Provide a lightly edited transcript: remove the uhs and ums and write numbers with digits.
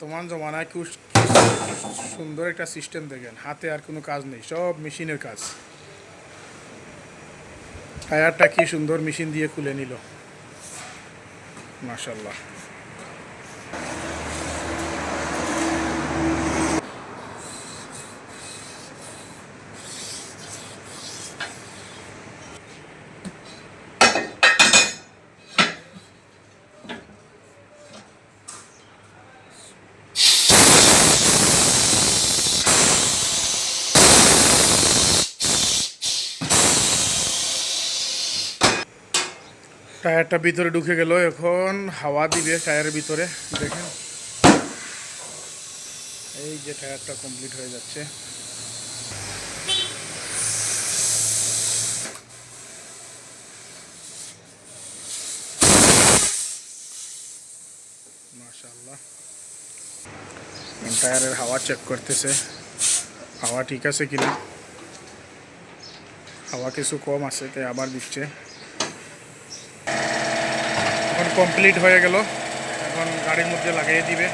বর্তমান জমানায় খুব সুন্দর একটা সিস্টেম দেখেন, হাতে আর কোনো কাজ নেই, সব মেশিনের কাজ। টায়ারটা কি সুন্দর মেশিন দিয়ে খুলে নিল, মাশাআল্লাহ। টায়ারটা ভিতরে ঢুকে গেল, এখন হাওয়া দিবে টায়ারের ভিতরে। দেখেন এই যে টায়ারটা কমপ্লিট হয়ে যাচ্ছে। মাশাআল্লাহ, টায়ারের হাওয়া চেক করতেছে, হাওয়া ঠিক আছে কিনা। হাওয়া কিছু কম আছে, তাই আবার দিচ্ছে। এখন কমপ্লিট হয়ে গেল, এখন গাড়ির মধ্যে লাগিয়ে দিবে।